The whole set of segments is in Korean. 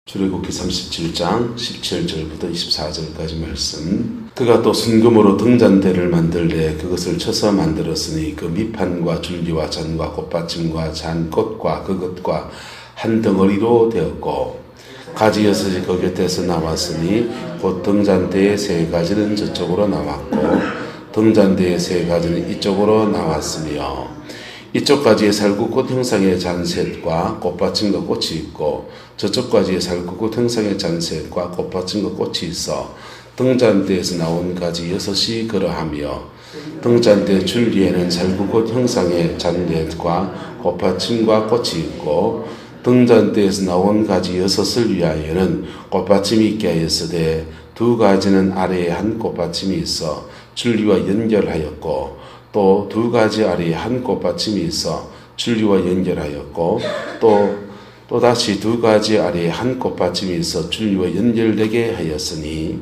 출애굽기 37장 17절부터 24절까지 말씀. 그가 또 순금으로 등잔대를 만들되 그것을 쳐서 만들었으니 그 밑판과 줄기와 잔과 꽃받침과 잔꽃과 그것과 한 덩어리로 되었고 가지 여섯이 그 곁에서 나왔으니 곧 등잔대의 세 가지는 저쪽으로 나왔고 등잔대의 세 가지는 이쪽으로 나왔으며 이쪽 가지에 살구꽃 형상의 잔셋과 꽃받침과 꽃이 있고 저쪽 가지에 살구꽃 형상의 잔셋과 꽃받침과 꽃이 있어 등잔대에서 나온 가지 여섯이 그러하며 등잔대 줄기에는 살구꽃 형상의 잔넷과 꽃받침과 꽃이 있고 등잔대에서 나온 가지 여섯을 위하여는 꽃받침이 있게 하였으되 두 가지는 아래에 한 꽃받침이 있어 줄기와 연결하였고 또 두 가지 아래에 한 꽃받침이 있어 줄기와 연결하였고 또 다시 두 가지 아래에 한 꽃받침이 있어 줄기와 연결되게 하였으니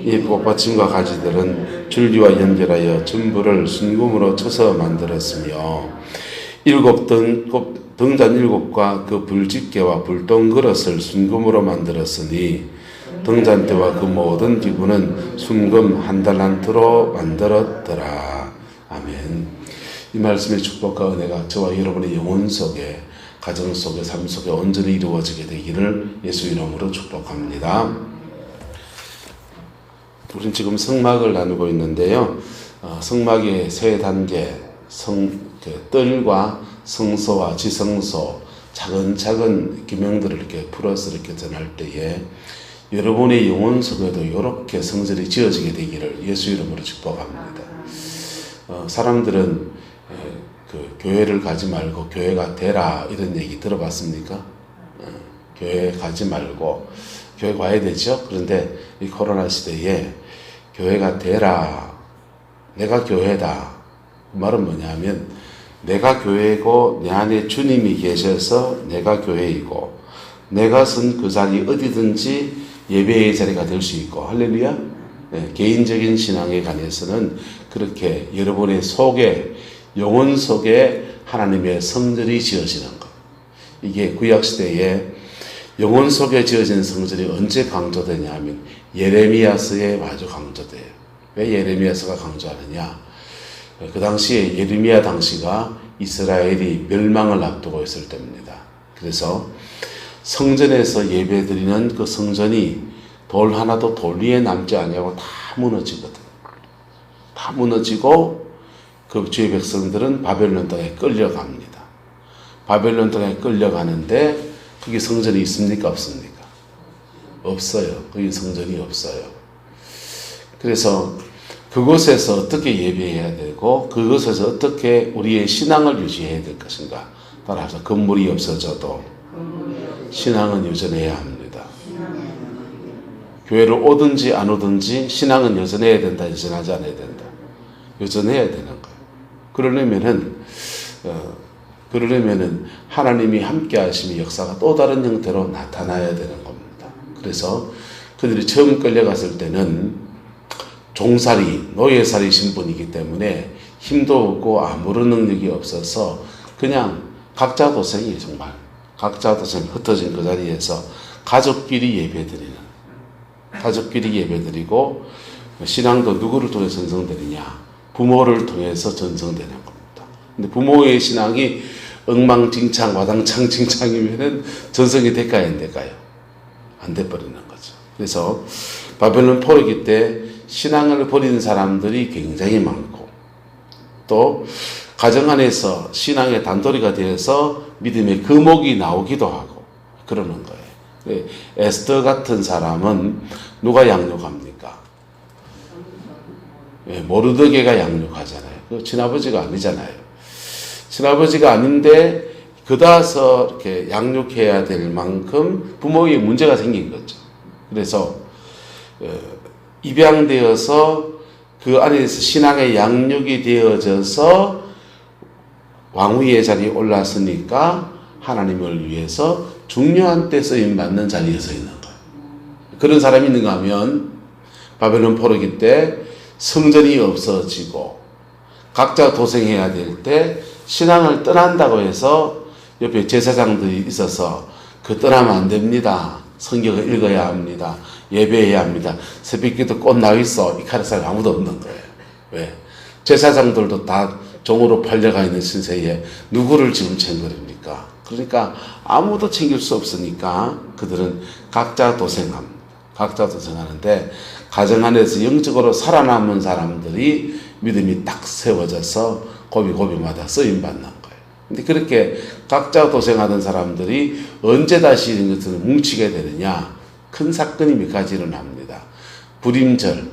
이 꽃받침과 가지들은 줄기와 연결하여 전부를 순금으로 쳐서 만들었으며 등잔 일곱과 그 불집게와 불똥 그릇을 순금으로 만들었으니 등잔대와 그 모든 기구는 순금 한 달란트로 만들었더라. 아멘. 이 말씀의 축복과 은혜가 저와 여러분의 영혼 속에, 가정 속에, 삶 속에 온전히 이루어지게 되기를 예수 이름으로 축복합니다. 우리는 지금 성막을 나누고 있는데요. 성막의 세 단계, 뜰과 성소와 지성소, 차근차근 기명들을 이렇게 풀어서 이렇게 전할 때에 여러분의 영혼 속에도 이렇게 성전이 지어지게 되기를 예수 이름으로 축복합니다. 사람들은 교회를 가지 말고 교회가 되라 이런 얘기 들어봤습니까? 교회 가지 말고 교회 가야 되죠. 그런데 이 코로나 시대에 교회가 되라, 내가 교회다. 그 말은 뭐냐면 내가 교회고 내 안에 주님이 계셔서 내가 교회이고 내가 선 그 자리 어디든지 예배의 자리가 될 수 있고 할렐루야. 개인적인 신앙에 관해서는 그렇게 여러분의 속에, 영혼 속에 하나님의 성전이 지어지는 것. 이게 구약시대에 영혼 속에 지어진 성전이 언제 강조되냐 하면 예레미야서에 아주 강조돼요. 왜 예레미야서가 강조하느냐? 그 당시에 예레미야 당시가 이스라엘이 멸망을 앞두고 있을 때입니다. 그래서 성전에서 예배드리는 그 성전이 돌 하나도 돌 위에 남지 아니하고 다 무너지거든. 다 무너지고 그 주의 백성들은 바벨론 땅에 끌려갑니다. 바벨론 땅에 끌려가는데 거기 성전이 있습니까? 없습니까? 없어요. 거기 성전이 없어요. 그래서 그곳에서 어떻게 예배해야 되고 그곳에서 어떻게 우리의 신앙을 유지해야 될 것인가. 따라서 건물이 없어져도 신앙은 여전해야 합니다. 교회를 오든지 안 오든지 신앙은 여전해야 된다. 여전하지 않아야 된다. 여전해야 되는 거예요. 그러려면은 하나님이 함께 하심의 역사가 또 다른 형태로 나타나야 되는 겁니다. 그래서 그들이 처음 끌려갔을 때는 종살이, 노예살이 신분이기 때문에 힘도 없고 아무런 능력이 없어서 그냥 각자 도생이 정말 각자 도생 흩어진 그 자리에서 가족끼리 예배드리고 신앙도 누구를 통해 전성되느냐? 부모를 통해서 전성되는 겁니다. 근데 부모의 신앙이 엉망진창, 와당창진창이면은 전성이 될까요? 안 될까요? 안 돼버리는 거죠. 그래서 바벨론 포로기 때 신앙을 버리는 사람들이 굉장히 많고 또 가정 안에서 신앙의 단도리가 되어서 믿음의 거목이 나오기도 하고 그러는 거예요. 에스더 같은 사람은 누가 양육합니까? 모르드게가 양육하잖아요. 그 친아버지가 아니잖아요. 친아버지가 아닌데 그다서 이렇게 양육해야 될 만큼 부모의 문제가 생긴 거죠. 그래서 입양되어서 그 안에서 신앙의 양육이 되어져서 왕위의 자리에 올랐으니까 하나님을 위해서 중요한 때 쓰임받는 자리에 서 있는 거예요. 그런 사람이 있는가 하면 바벨론 포로기 때 성전이 없어지고 각자 도생해야 될 때 신앙을 떠난다고 해서 옆에 제사장들이 있어서 그 떠나면 안 됩니다. 성경을 읽어야 합니다. 예배해야 합니다. 새벽기도 꽃 나와 있어. 이 칼 사람 아무도 없는 거예요. 왜? 제사장들도 다 종으로 팔려가 있는 신세에 누구를 지금 챙겨립니까? 그러니까 아무도 챙길 수 없으니까 그들은 각자 도생합니다. 각자 도생하는데 가정 안에서 영적으로 살아남은 사람들이 믿음이 딱 세워져서 고비고비마다 쓰임받는 거예요. 근데 그렇게 각자 도생하던 사람들이 언제 다시 이런 것들을 뭉치게 되느냐? 큰 사건이 몇 가지 일어납니다. 불임절,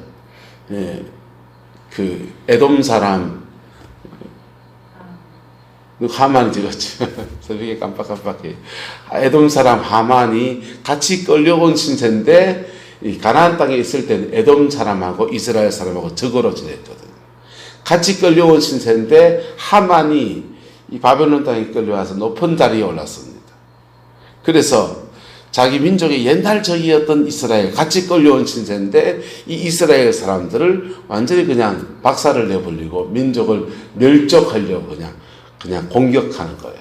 그 에돔 사람 하만이 찍었지. 새벽에 깜빡깜빡해. 에돔 사람 하만이 같이 끌려온 신세인데 이 가나안 땅에 있을 때는 에돔 사람하고 이스라엘 사람하고 적으로 지냈거든요. 같이 끌려온 신세인데 하만이 이 바벨론 땅에 끌려와서 높은 자리에 올랐습니다. 그래서 자기 민족의 옛날 적이었던 이스라엘 같이 끌려온 신세인데 이 이스라엘 사람들을 완전히 그냥 박살을 내버리고 민족을 멸족하려고 그냥 공격하는 거예요.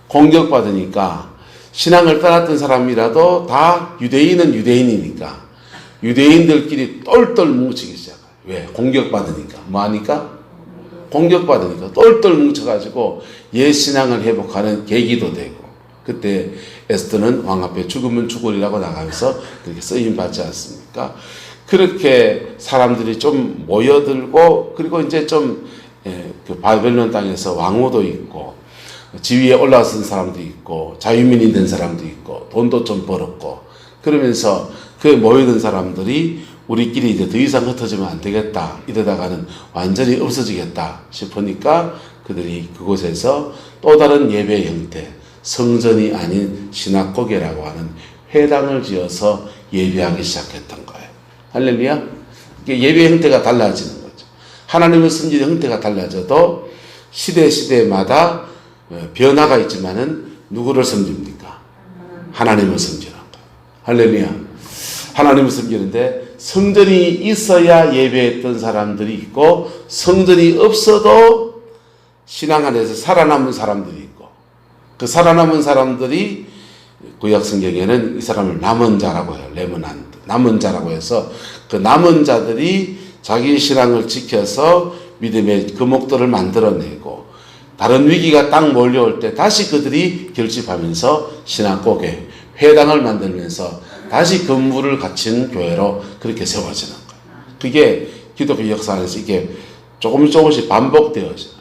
공격받으니까 신앙을 떠났던 사람이라도 다 유대인은 유대인이니까 유대인들끼리 똘똘 뭉치기 시작해요. 왜? 공격받으니까. 뭐하니까? 공격받으니까 똘똘 뭉쳐가지고 옛 신앙을 회복하는 계기도 되고 그때 에스더는 왕 앞에 죽으면 죽으리라고 나가면서 그렇게 쓰임받지 않습니까? 그렇게 사람들이 좀 모여들고 그리고 이제 좀 그 바벨론 땅에서 왕후도 있고 지위에 올라선 사람도 있고 자유민이 된 사람도 있고 돈도 좀 벌었고 그러면서 그 모여든 사람들이 우리끼리 이제 더 이상 흩어지면 안 되겠다 이러다가는 완전히 없어지겠다 싶으니까 그들이 그곳에서 또 다른 예배 형태 성전이 아닌 시나고게라고 하는 회당을 지어서 예배하기 시작했던 거예요. 할렐루야. 예배 형태가 달라지는 거죠. 하나님을 섬기는 형태가 달라져도 시대마다 변화가 있지만은 누구를 섬깁니까? 하나님을 섬기는 거예요. 할렐루야. 하나님을 섬기는데 성전이 있어야 예배했던 사람들이 있고 성전이 없어도 신앙 안에서 살아남은 사람들이 있고 그 살아남은 사람들이 구약 성경에는 이 사람을 남은 자라고 해요. 레머난트. 남은 자라고 해서 그 남은 자들이 자기 신앙을 지켜서 믿음의 금옥들을 만들어내고 다른 위기가 딱 몰려올 때 다시 그들이 결집하면서 시나고게 회당을 만들면서 다시 건물을 갖춘 교회로 그렇게 세워지는 거예요. 그게 기독교 역사 안에서 이게 조금씩 반복되어지는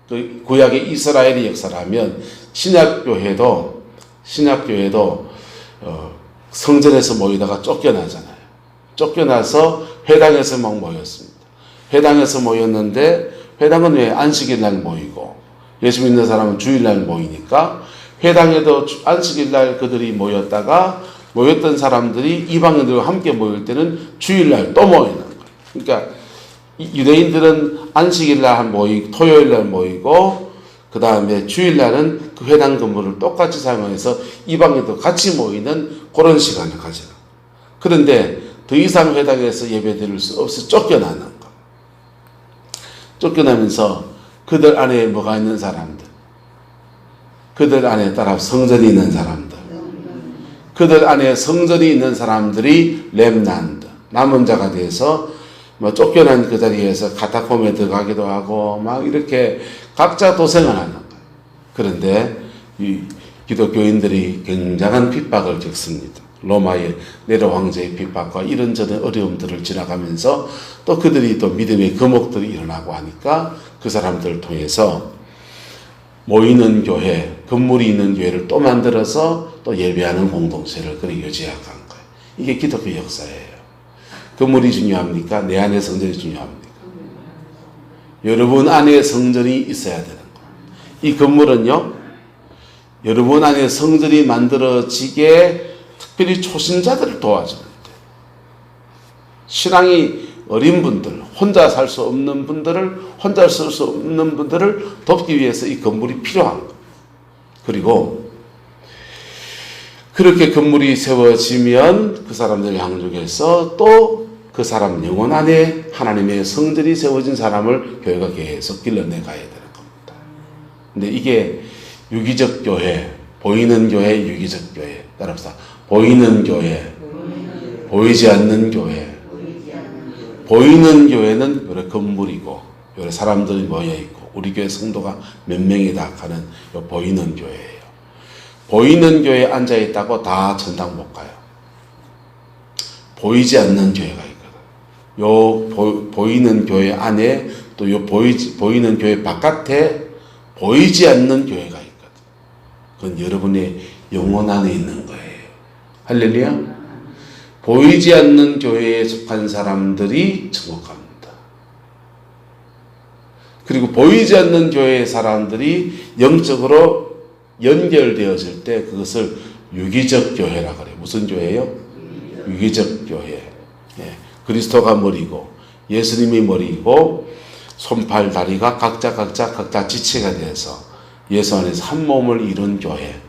거예요. 구약의 이스라엘의 역사라면 신약교회도 성전에서 모이다가 쫓겨나잖아요. 쫓겨나서 회당에서 막 모였습니다. 회당에서 모였는데 회당은 왜 안식일 날 모이고 예수 믿는 사람은 주일날 모이니까 회당에도 안식일 날 그들이 모였던 사람들이 이방인들과 함께 모일 때는 주일날 또 모이는 거예요. 그러니까 유대인들은 안식일 날 모이고 토요일 날 모이고 그 다음에 주일날은 그 회당 건물을 똑같이 사용해서 이방인도 같이 모이는 그런 시간을 가져요. 그런데 더 이상 회당에서 예배드릴 수 없어 쫓겨나는 거. 쫓겨나면서 그들 안에 뭐가 있는 사람들, 그들 안에 따라 성전이 있는 사람들, 그들 안에 성전이 있는 사람들이 렘난트, 남은 자가 돼서 뭐 쫓겨난 그 자리에서 카타콤에 들어가기도 하고 막 이렇게 각자 도생을 하는 거예요. 그런데 이 기독교인들이 굉장한 핍박을 겪습니다. 로마의 네로 황제의 핍박과 이런저런 어려움들을 지나가면서 또 그들이 또 믿음의 거목들이 일어나고 하니까 그 사람들을 통해서 모이는 교회, 건물이 있는 교회를 또 만들어서 또 예배하는 공동체를 그렇게 유지해간 거예요. 이게 기독교 역사예요. 건물이 중요합니까? 내 안에 성전이 중요합니까? 여러분 안에 성전이 있어야 되는 거예요. 이 건물은요, 여러분 안에 성전이 만들어지게 특별히 초신자들을 도와줍니다. 신앙이 어린 분들, 혼자 살 수 없는 분들을, 혼자 쓸 수 없는 분들을 돕기 위해서 이 건물이 필요한 거예요. 그리고 그렇게 건물이 세워지면 그 사람들 양쪽에서 또 그 사람 영혼 안에 하나님의 성전이 세워진 사람을 교회가 계속 길러내 가야 되는 겁니다. 근데 이게 유기적 교회, 보이는 교회, 유기적 교회, 따라서 보이는 교회, 보이지 않는 교회. 보이는 교회는 요래 건물이고 요래 사람들이 모여 있고 우리 교회 성도가 몇 명이다 하는 요 보이는 교회예요. 보이는 교회에 앉아 있다고 다 전당 못 가요. 보이지 않는 교회가 있거든. 요 보이는 교회 안에 또 요 보이는 교회 바깥에 보이지 않는 교회가 있거든. 그건 여러분의 영혼 안에 있는 거예요. 할렐루야. 보이지 않는 교회에 속한 사람들이 천국 갑니다. 그리고 보이지 않는 교회의 사람들이 영적으로 연결되어질 때 그것을 유기적 교회라고 그래요. 무슨 교회예요? 유기적 교회. 예. 그리스도가 머리고 예수님이 머리고 손팔 다리가 각자 지체가 되어서 예수 안에서 한 몸을 이룬 교회.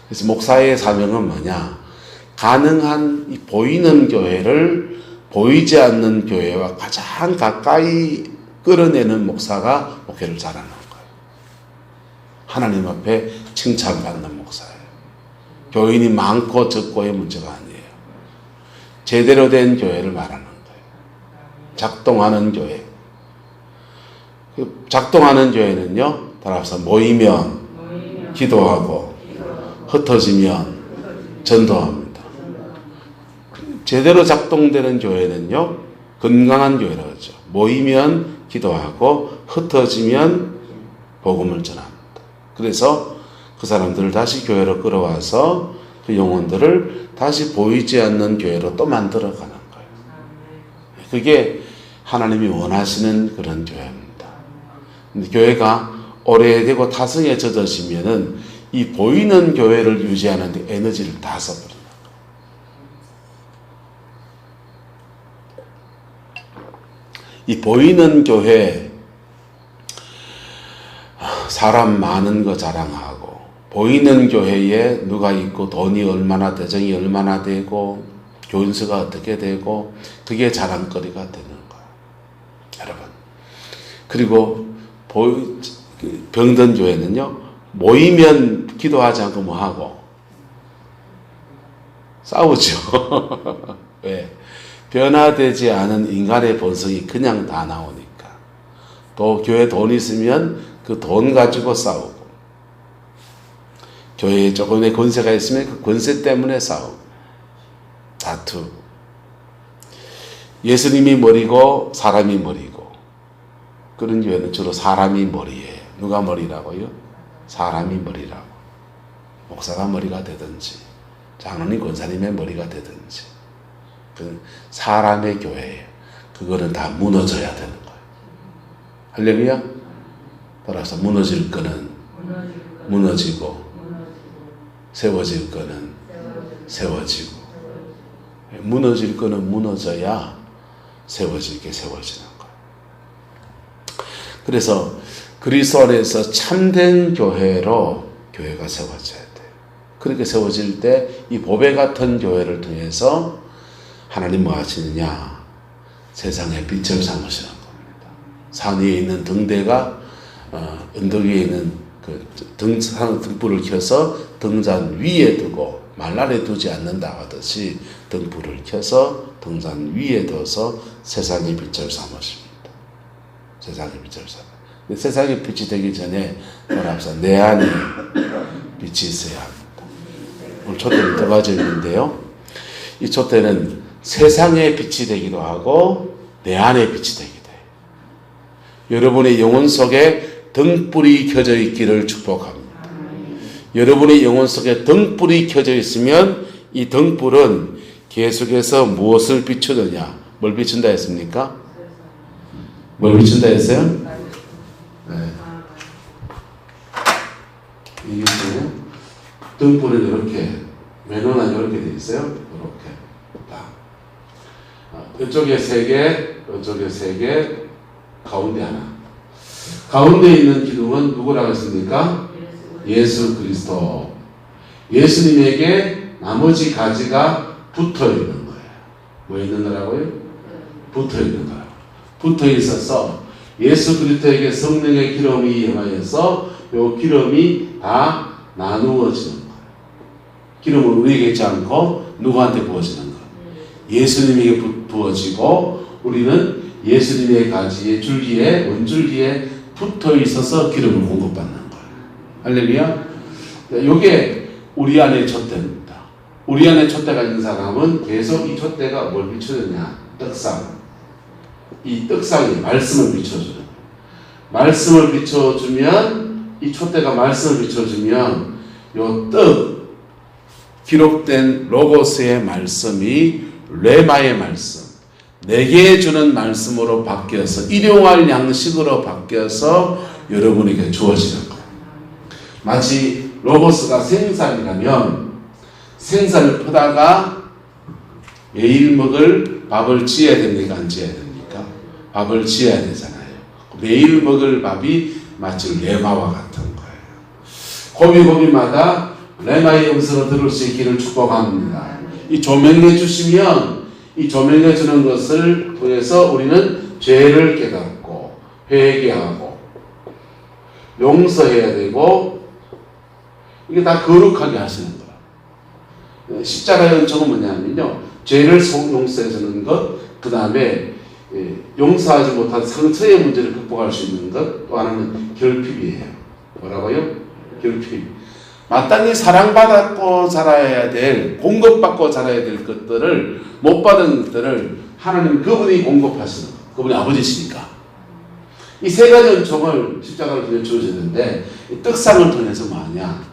그래서 목사의 사명은 뭐냐? 가능한 이 보이는 교회를 보이지 않는 교회와 가장 가까이 끌어내는 목사가 목회를 잘하는 거예요. 하나님 앞에 칭찬받는 목사예요. 교인이 많고 적고의 문제가 아니에요. 제대로 된 교회를 말하는 거예요. 작동하는 교회. 작동하는 교회는요, 따라서 모이면 기도하고 흩어지면 전도합니다. 제대로 작동되는 교회는요, 건강한 교회라고 하죠. 모이면 기도하고 흩어지면 복음을 전합니다. 그래서 그 사람들을 다시 교회로 끌어와서 그 영혼들을 다시 보이지 않는 교회로 또 만들어가는 거예요. 그게 하나님이 원하시는 그런 교회입니다. 근데 교회가 오래되고 타성에 젖어지면은 이 보이는 교회를 유지하는 데 에너지를 다 써버려요. 이 보이는 교회, 사람 많은 거 자랑하고, 보이는 교회에 누가 있고, 돈이 얼마나, 대정이 얼마나 되고, 교인수가 어떻게 되고, 그게 자랑거리가 되는 거예요. 여러분. 그리고, 병든 교회는요, 모이면 기도하지 않고 뭐 하고? 싸우죠. 왜? 변화되지 않은 인간의 본성이 그냥 다 나오니까. 또 교회 돈 있으면 그 돈 가지고 싸우고, 교회에 조금의 권세가 있으면 그 권세 때문에 싸우고, 다투. 예수님이 머리고 사람이 머리고, 그런 교회는 주로 사람이 머리예요. 누가 머리라고요? 사람이 머리라고. 목사가 머리가 되든지 장로님 권사님의 머리가 되든지, 그건 사람의 교회예요. 그거는 다 무너져야 되는 거예요. 할렐루야. 따라서 무너질 거는 무너지고, 세워질 거는 세워지고, 무너질 거는 무너져야 세워질 게 세워지는 거예요. 그래서 그리스도 안에서 참된 교회로 교회가 세워져야 돼요. 그렇게 세워질 때 이 보배 같은 교회를 통해서 하나님 뭐 하시느냐? 세상에 빛을 삼으시는 겁니다. 산 위에 있는 등대가 언덕 위에 있는 그 등불을 켜서 등잔 위에 두고 말날에 두지 않는다 하듯이 등불을 켜서 등잔 위에 둬서 세상의 빛을 삼으십니다. 세상의 빛을 삼으십니다. 세상의 빛이 되기 전에 내 안에 빛이 있어야 합니다. 오늘 촛대를 두 가지 있는데요. 이 촛대는 세상의 빛이 되기도 하고 내 안에 빛이 되기도 해요. 여러분의 영혼 속에 등불이 켜져 있기를 축복합니다. 여러분의 영혼 속에 등불이 켜져 있으면 이 등불은 계속해서 무엇을 비추느냐? 뭘 비춘다 했습니까? 뭘 비춘다 했어요? 네. 이게 등불은 이렇게 매너는 이렇게 돼 있어요. 이렇게 딱. 이쪽에 3개, 이쪽에 3개, 가운데 하나. 가운데 있는 기둥은 누구라고 했습니까? 예수 그리스도. 예수님에게 나머지 가지가 붙어 있는 거예요. 뭐 있는 거라고요? 붙어 있는 거라고. 붙어 있어서 예수 그리스도에게 성령의 기름이 임하여서 요 기름이 다 나누어지는 거예요. 기름은 우리에게 있지 않고 누구한테 부어지는 것? 예수님에게 부어지고 우리는 예수님의 가지에 줄기에 원줄기에 붙어 있어서 기름을 공급받는 거예요. 할렐루야. 이게 우리 안에 촛대입니다. 우리 안에 촛대가 있는 사람은 계속 이 촛대가 뭘 비춰주냐? 떡상. 이 떡상이 말씀을 비춰줘요. 말씀을 비춰주면 이 촛대가 말씀을 비춰주면 요 떡 기록된 로고스의 말씀이 레마의 말씀 내게 주는 말씀으로 바뀌어서 일용할 양식으로 바뀌어서 여러분에게 주어지는 거예요. 마치 로고스가 생산이라면 생산을 퍼다가 매일 먹을 밥을 지어야 됩니까? 안 지어야 됩니까? 밥을 지어야 되잖아요. 매일 먹을 밥이 마치 레마와 같은 거예요. 고비고비마다 레마의 음성을 들을 수 있기를 축복합니다. 이 조명해 주시면 이 조명해 주는 것을 통해서 우리는 죄를 깨닫고 회개하고 용서해야 되고 이게 다 거룩하게 하시는 거예요. 십자가의 은총은 뭐냐면요. 죄를 용서해 주는 것, 그 다음에 용서하지 못한 상처의 문제를 극복할 수 있는 것, 또 하나는 결핍이에요. 뭐라고요? 결핍. 마땅히 사랑받았고 자라야 될, 공급받고 자라야 될 것들을 못 받은 것들을 하나님 그분이 공급하시는 것. 그분이 아버지시니까. 이 세 가지 은총을 십자가를 통해 주어지는데 이 떡상을 통해서 뭐하냐?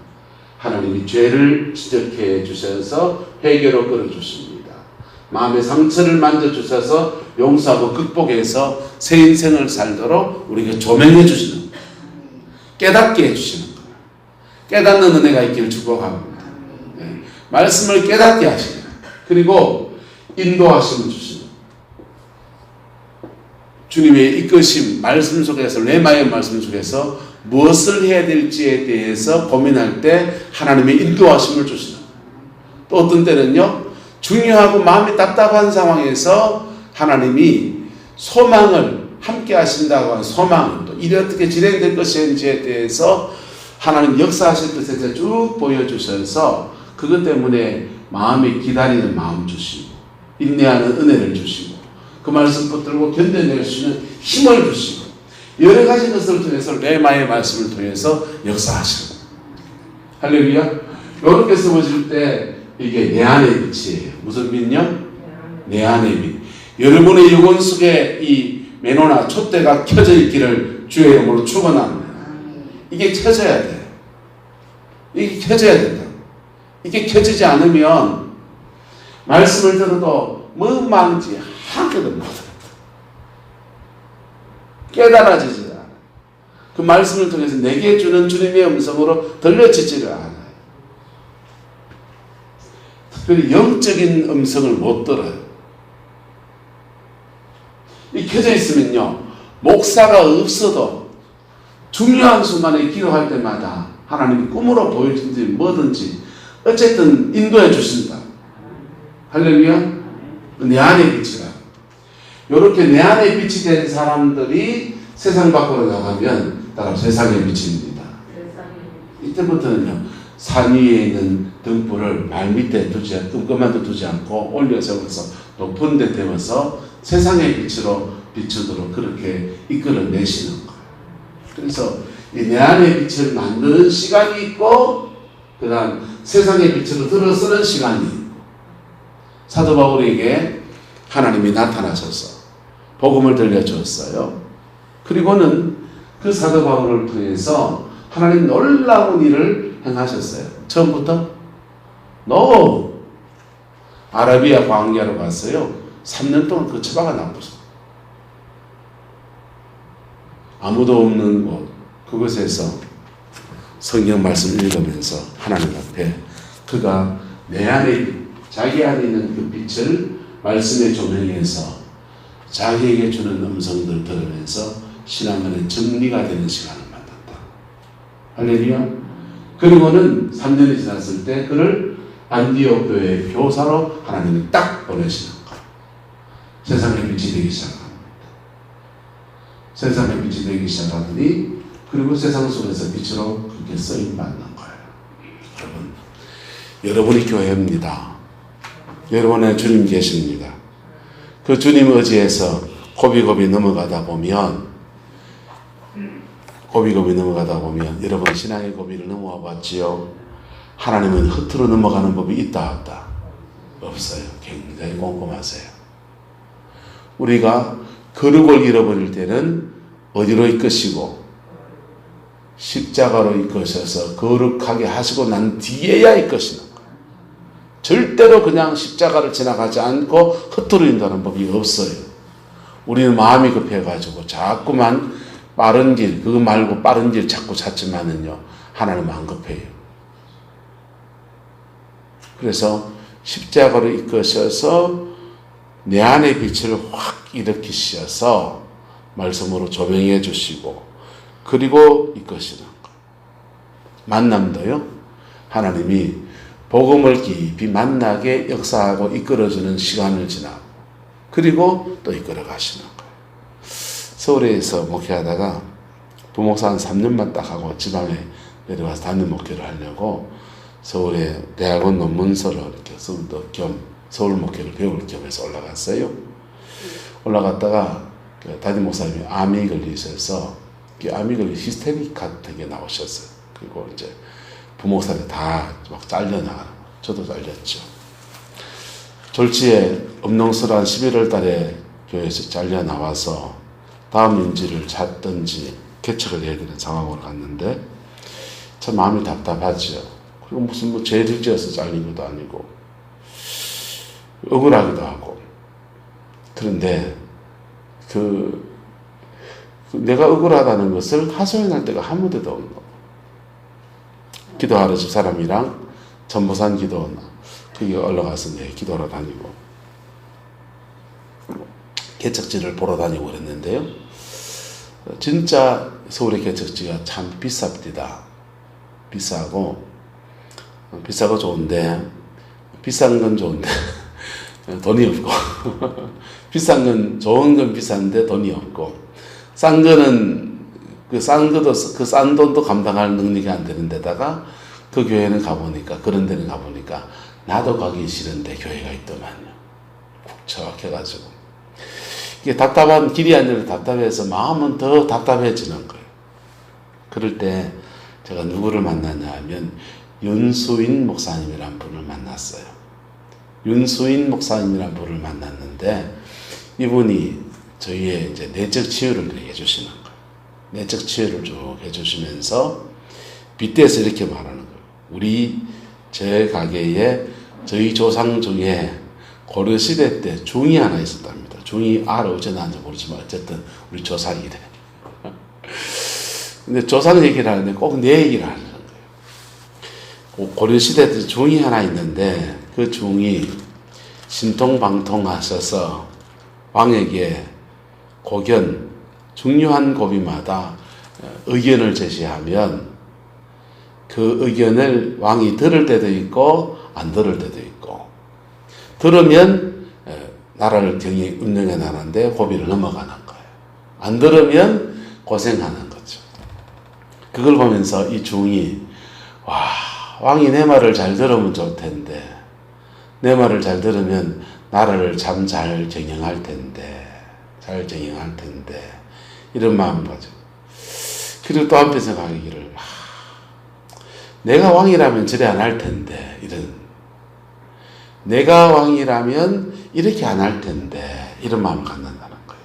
하나님이 죄를 지적해 주셔서 회개로 끌어주십니다. 마음의 상처를 만져주셔서 용서하고 극복해서 새 인생을 살도록 우리에게 조명해 주시는 거예요. 깨닫게 해주시는 거예요. 깨닫는 은혜가 있기를 축복합니다. 네. 말씀을 깨닫게 하시는 거예요. 그리고 인도하심을 주시는 거예요. 주님의 이끄심, 말씀 속에서 레마의 말씀 속에서 무엇을 해야 될지에 대해서 고민할 때 하나님의 인도하심을 주시는 거예요. 또 어떤 때는요. 중요하고 마음이 답답한 상황에서 하나님이 소망을 함께 하신다고 하는 소망, 또 일이 어떻게 진행될 것인지에 대해서 하나님 역사하실 것에 쭉 보여주셔서 그것 때문에 마음에 기다리는 마음 주시고 인내하는 은혜를 주시고 그 말씀 붙들고 견뎌낼 수 있는 힘을 주시고 여러 가지 것을 통해서 레마의 말씀을 통해서 역사하시고 할렐루야. 이렇게 써보실 때 이게 내 안의 빛이에요. 무슨 빛이요? 내 안의 빛. 여러분의 영혼 속에 이 메노나 촛대가 켜져 있기를 주의 이름으로 축원합니다. 이게 켜져야 돼요. 이게 켜져야 된다. 이게 켜지지 않으면 말씀을 들어도 뭐 많은지 한 개도 못 알아요. 깨달아지지 않아요. 그 말씀을 통해서 내게 주는 주님의 음성으로 들려지지를 않아요. 특별히 영적인 음성을 못 들어요. 이 켜져 있으면요. 목사가 없어도 중요한 순간에 기도할 때마다 하나님이 꿈으로 보여준지 뭐든지 어쨌든 인도해 주신다. 할렐루야. 내 안에 빛이라. 이렇게 내 안에 빛이 된 사람들이 세상 밖으로 나가면 따라 세상의 빛입니다. 이때부터는요. 산 위에 있는 등불을 발 밑에 끔끔한 데 두지 않고 올려 세워서 높은 데 대면서 세상의 빛으로 비추도록 그렇게 이끌어내시는 거예요. 그래서 내 안의 빛을 만드는 시간이 있고 그 다음 세상의 빛으로 들어서는 시간이 있고 사도 바울에게 하나님이 나타나셔서 복음을 들려주었어요. 그리고는 그 사도 바울을 통해서 하나님 놀라운 일을 행하셨어요. 처음부터 너 아라비아 광야로 갔어요. 3년 동안 그 처바가 나쁘죠. 아무도 없는 곳 그곳에서 성경 말씀을 읽으면서 하나님 앞에 그가 내 안에 자기 안에 있는 그 빛을 말씀에 조명해서 자기에게 주는 음성들을 들으면서 신앙의 정리가 되는 시간을 만났다. 할렐루야. 그리고는 3년이 지났을 때 그를 안디옥 교회의 교사로 하나님이 딱 보내시는 거예요. 세상의 빛이 되기 시작합니다. 세상의 빛이 되기 시작하더니 그리고 세상 속에서 빛으로 그렇게 쓰임받는 거예요. 여러분 여러분이 교회입니다. 여러분의 주님 계십니다. 그 주님 의지에서 고비고비 넘어가다 보면 여러분 신앙의 고비를 넘어와 봤지요. 하나님은 허투루 넘어가는 법이 있다 없다? 없어요. 굉장히 꼼꼼하세요. 우리가 거룩을 잃어버릴 때는 어디로 이끄시고 십자가로 이끄셔서 거룩하게 하시고 난 뒤에야 이끄시는 거예요. 절대로 그냥 십자가를 지나가지 않고 허투루 인도하는 법이 없어요. 우리는 마음이 급해가지고 자꾸만 빠른 길, 그거 말고 빠른 길 자꾸 찾지만은요, 하나님은 안 급해요. 그래서 십자가로 이끄셔서 내 안의 빛을 확 일으키셔서 말씀으로 조명해 주시고 그리고 이끄시는 거예요. 만남도요, 하나님이 복음을 깊이 만나게 역사하고 이끌어주는 시간을 지나고 그리고 또 이끌어 가시는 거예요. 서울에서 목회하다가 부목사 한 3년만 딱 하고 지방에 내려와서 단임 목회를 하려고 서울에 대학원 논문서를 이렇게 쓰도 겸 서울 목회를 배울 겸해서 올라갔어요. 올라갔다가 담임 목사님이 암이 걸리셔서 암이 걸리 히스테릭 같은 게 나오셨어요. 그리고 이제 부목사님 다 막 잘려나가는, 저도 잘렸죠. 졸지에 엄농설한 11월 달에 교회에서 잘려나와서 다음 임지를 찾든지 개척을 해야 되는 상황으로 갔는데 참 마음이 답답하죠. 그리고 무슨 뭐 죄를 지어서 잘린 것도 아니고 억울하기도 하고. 그런데 내가 억울하다는 것을 하소연할 때가 한 무대도 없는 거. 기도하러 집 사람이랑 전보산 기도 거기 올라가서 이제 기도하러 다니고 개척지를 보러 다니고 그랬는데요. 진짜 서울의 개척지가 참 비쌉디다. 비싸고 좋은데 비싼 건 좋은데 돈이 없고 비싼 건 좋은 건 비싼데 돈이 없고 싼 거는 그 싼 돈도 감당할 능력이 안 되는 데다가 그 교회는 가보니까 그런 데는 가보니까 나도 가기 싫은데 교회가 있더만요. 국적해가지고 이게 답답한 길이 아니라 답답해서 마음은 더 답답해지는 거예요. 그럴 때 제가 누구를 만났냐 하면 윤수인 목사님이란 분을 만났어요. 윤수인 목사님이란 분을 만났는데 이분이 저희의 이제 내적 치유를 해주시는 거예요. 내적 치유를 쭉 해주시면서 빗대서 이렇게 말하는 거예요. 제 가게에 저희 조상 중에 고려시대 때 중이 하나 있었답니다. 중이 어째 나는지 모르지만 어쨌든 우리 조상이래. 근데 조상 얘기를 하는데 꼭 내 얘기를 하는 거예요. 고려시대 때 중이 하나 있는데 그 중이 신통방통하셔서 왕에게 중요한 고비마다 의견을 제시하면 그 의견을 왕이 들을 때도 있고 안 들을 때도 있고 들으면 나라를 운영해 나가는데 고비를 넘어가는 거예요. 안 들으면 고생하는 거죠. 그걸 보면서 이 중이 왕이 내 말을 잘 들으면 좋을 텐데 내 말을 잘 들으면 나라를 참 잘 경영할 텐데 이런 마음을 가지고 그리고 또 한편 생각하기를 내가 왕이라면 저래 안 할 텐데 내가 왕이라면 이렇게 안 할 텐데 이런 마음을 갖는다는 거예요.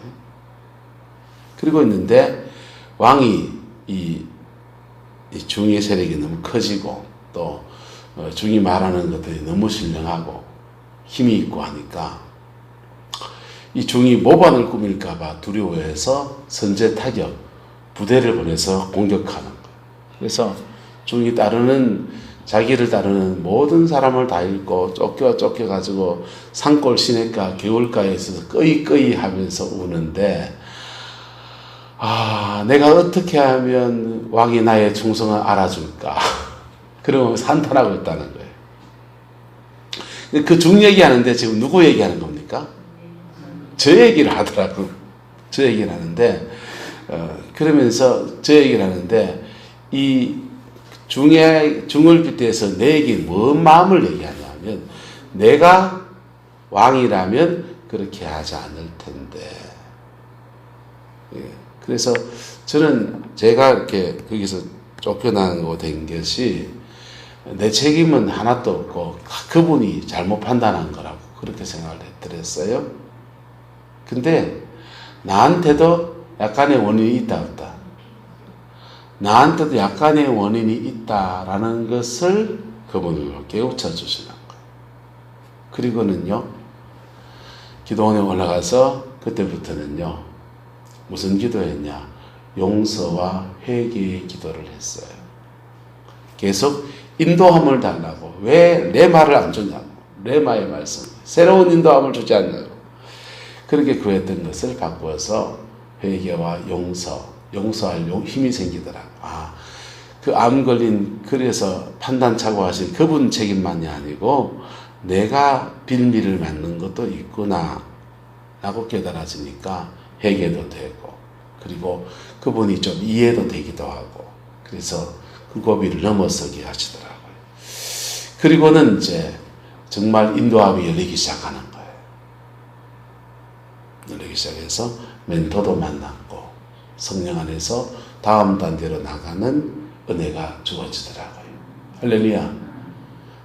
그리고 있는데 왕이 이 중의 세력이 너무 커지고 또 중이 말하는 것들이 너무 신령하고 힘이 있고 하니까 이 중이 모반을 꾸밀까봐 두려워해서 선제 타격 부대를 보내서 공격하는 거예요. 그래서 중이 자기를 따르는 모든 사람을 다 잃고 쫓겨가지고 산골 시냇가 겨울가에 있어서 끄이끄이 하면서 우는데 내가 어떻게 하면 왕이 나의 충성을 알아줄까 그러면서 한탄하고 있다는 거예요. 그 중 얘기하는데 지금 누구 얘기하는 겁니까? 저 얘기를 하더라고. 저 얘기를 하는데 그러면서 저 얘기를 하는데 이 중을 빗대서 내게 뭔 마음을 얘기하냐면 내가 왕이라면 그렇게 하지 않을 텐데. 그래서 저는 제가 이렇게 거기서 쫓겨나고 된 것이 내 책임은 하나도 없고 그분이 잘못 판단한 거라고 그렇게 생각을 했더랬어요. 근데 나한테도 약간의 원인이 있다 없다. 나한테도 약간의 원인이 있다라는 것을 그분을 깨우쳐 주시는 거예요. 그리고는요, 기도원에 올라가서 그때부터는요, 무슨 기도했냐? 용서와 회개의 기도를 했어요. 계속 인도함을 달라고. 왜 내 말을 안 주냐고. 레마의 말씀. 새로운 인도함을 주지 않냐고. 그렇게 구했던 것을 바꾸어서 회개와 용서할 힘이 생기더라고. 그 암 걸린, 그래서 판단착오 하신 그분 책임만이 아니고 내가 빌미를 맞는 것도 있구나 라고 깨달아지니까 회개도 되고, 그리고 그분이 좀 이해도 되기도 하고, 그래서 그 고비를 넘어서게 하시더라고요. 그리고는 이제 정말 인도함이 열리기 시작하는 거예요. 열리기 시작해서 멘토도 만났고 성령 안에서 다음 단계로 나가는 은혜가 주어지더라고요. 할렐루야.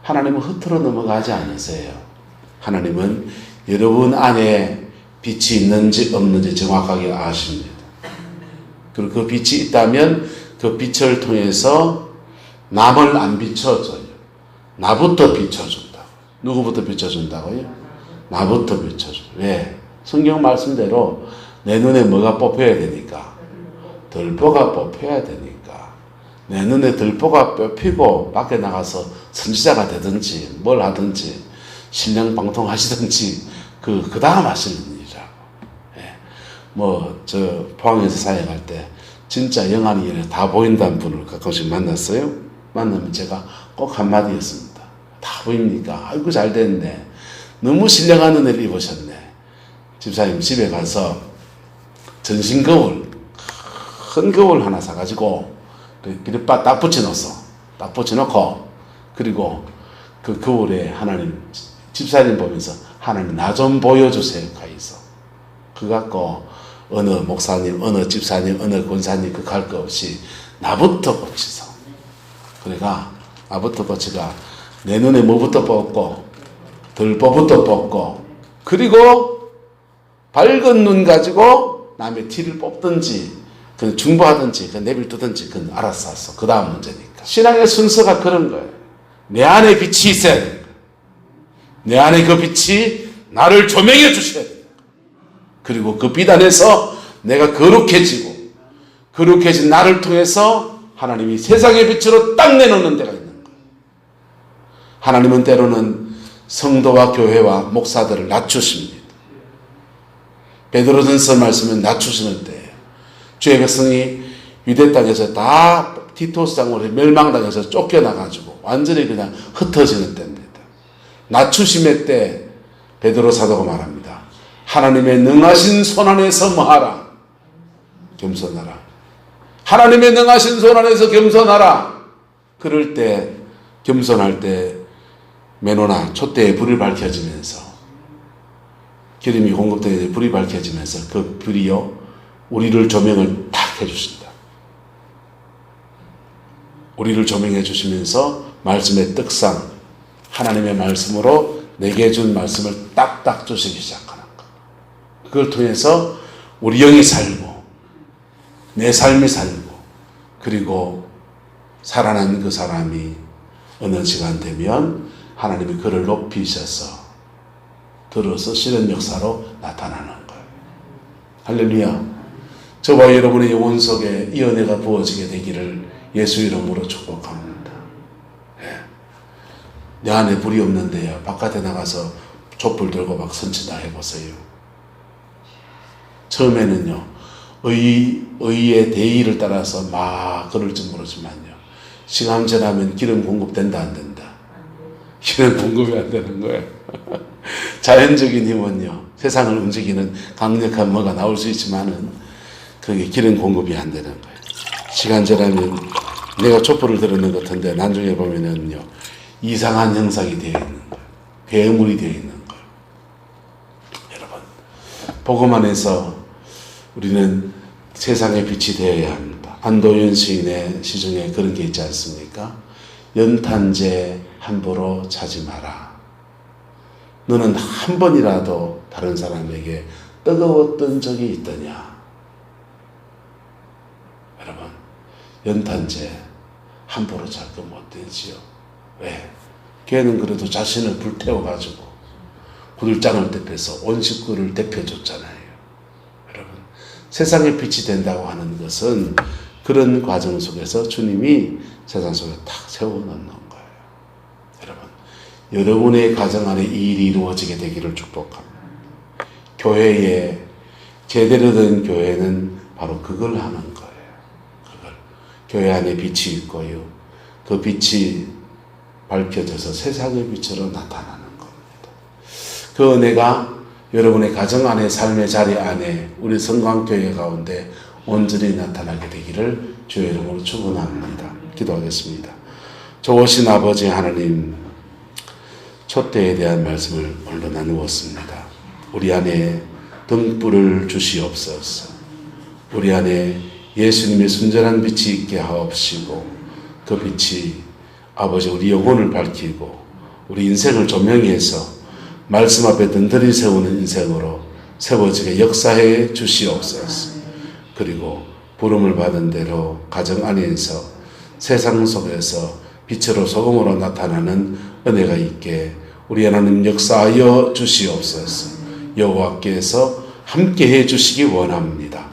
하나님은 흩어져 넘어가지 않으세요. 하나님은 여러분 안에 빛이 있는지 없는지 정확하게 아십니다. 그리고 그 빛이 있다면 그 빛을 통해서 남을 안 비춰줘요. 나부터 비춰준다. 누구부터 비춰준다고요? 나부터 비춰줘. 왜? 성경 말씀대로 내 눈에 뭐가 뽑혀야 되니까. 들보가 뽑혀야 되니까. 내 눈에 들보가 뽑히고 밖에 나가서 선지자가 되든지 뭘 하든지 신령 방통하시든지 그 다음 하시는 일이라고. 예. 저 포항에서 사역할 때 진짜 영안이 다 보인다는 분을 가끔씩 만났어요. 만나면 제가 꼭 한마디였습니다. 다 보입니까? 아이고 잘 됐네. 너무 신령한 은혜를 입으셨네. 집사님 집에 가서 전신 거울, 큰 거울 하나 사가지고 기름바 딱 붙여놓았어. 딱 붙여놓고, 그리고 그 거울에 하나님, 집사님 보면서 하나님 나 좀 보여주세요. 가 있어. 그거 갖고 어느 목사님, 어느 집사님, 어느 권사님 그 갈 거 없이 나부터 고치소. 그러니까 나부터 고치가 내 눈에 뭐부터 뽑고 들보부터 뽑고, 그리고 밝은 눈 가지고 남의 티를 뽑든지 그 중보하든지 그 내빌두든지 그건 알아서 했어. 그 다음 문제니까. 신앙의 순서가 그런 거예요. 내 안에 빛이 있어야 돼요. 내 안에 그 빛이 나를 조명해 주셔야 돼요. 그리고 그 빛 안에서 내가 거룩해지고, 거룩해진 나를 통해서 하나님이 세상의 빛으로 딱 내놓는 데가 있는 거예요. 하나님은 때로는 성도와 교회와 목사들을 낮추십니다. 베드로전서 말씀은 낮추시는 때예요. 주의 백성이 유대 땅에서 다 티토스 장군에 멸망당해서 쫓겨나가지고 완전히 그냥 흩어지는 때입니다. 낮추심의 때 베드로 사도가 말합니다. 하나님의 능하신 손 안에서 뭐하라? 겸손하라. 하나님의 능하신 손 안에서 겸손하라. 그럴 때, 겸손할 때 메노나 촛대에 불이 밝혀지면서, 기름이 공급되어 불이 밝혀지면서 그 불이요 우리를 조명을 탁 해주신다. 우리를 조명해 주시면서 말씀의 떡상, 하나님의 말씀으로 내게 준 말씀을 딱딱 주시기 시작하는 것. 그걸 통해서 우리 영이 살고 내 삶이 살고, 그리고 살아난 그 사람이 어느 시간 되면 하나님이 그를 높이셔서 들어서 실현 역사로 나타나는 거예요. 할렐루야. 저와 여러분의 영혼 속에 이 은혜가 부어지게 되기를 예수 이름으로 축복합니다. 내 안에 불이 없는데요, 바깥에 나가서 촛불 들고 막 선치다 해보세요. 처음에는요 의의 대의를 따라서 막 그럴지 모르지만요, 시간 지나면 기름 공급된다 안 된다? 기름 공급이 안 되는 거예요. 자연적인 힘은요 세상을 움직이는 강력한 뭐가 나올 수 있지만은 그게 기름 공급이 안 되는 거예요. 시간 지나면 내가 촛불을 들었는 것 같은데 나중에 보면은요 이상한 형상이 되어 있는 거예요. 괴물이 되어 있는 거예요. 여러분 복음 안에서 우리는 세상의 빛이 되어야 합니다. 안도현 시인의 시 중에 그런 게 있지 않습니까? 연탄재 함부로 차지 마라. 너는 한 번이라도 다른 사람에게 뜨거웠던 적이 있더냐? 여러분 연탄재 함부로 잘도 못 되지요. 왜? 걔는 그래도 자신을 불태워가지고 굴장을 대표해서 온 식구를 대표줬잖아요. 여러분 세상의 빛이 된다고 하는 것은 그런 과정 속에서 주님이 세상 속에 탁 세워놓는 거예요. 여러분 여러분의 가정 안에 이 일이 이루어지게 되기를 축복합니다. 교회에 제대로 된 교회는 바로 그걸 하는 거예요. 교회 안에 빛이 있고요. 그 빛이 밝혀져서 세상의 빛으로 나타나는 겁니다. 그 은혜가 여러분의 가정 안에 삶의 자리 안에 우리 성광교회 가운데 온전히 나타나게 되기를 주의 이름으로 축원합니다. 기도하겠습니다. 좋으신 아버지 하나님, 촛대에 대한 말씀을 오늘 나누었습니다. 우리 안에 등불을 주시옵소서. 우리 안에 예수님의 순전한 빛이 있게 하옵시고 그 빛이 아버지 우리 영혼을 밝히고 우리 인생을 조명해서 말씀 앞에 든든히 세우는 인생으로 세워지게 역사해 주시옵소서. 그리고 부름을 받은 대로 가정 안에서 세상 속에서 빛으로 소금으로 나타나는 은혜가 있게 우리 하나님 역사하여 주시옵소서. 여호와께서 함께해 주시기 원합니다.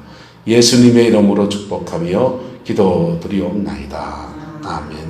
예수님의 이름으로 축복하며 기도드리옵나이다. 아멘.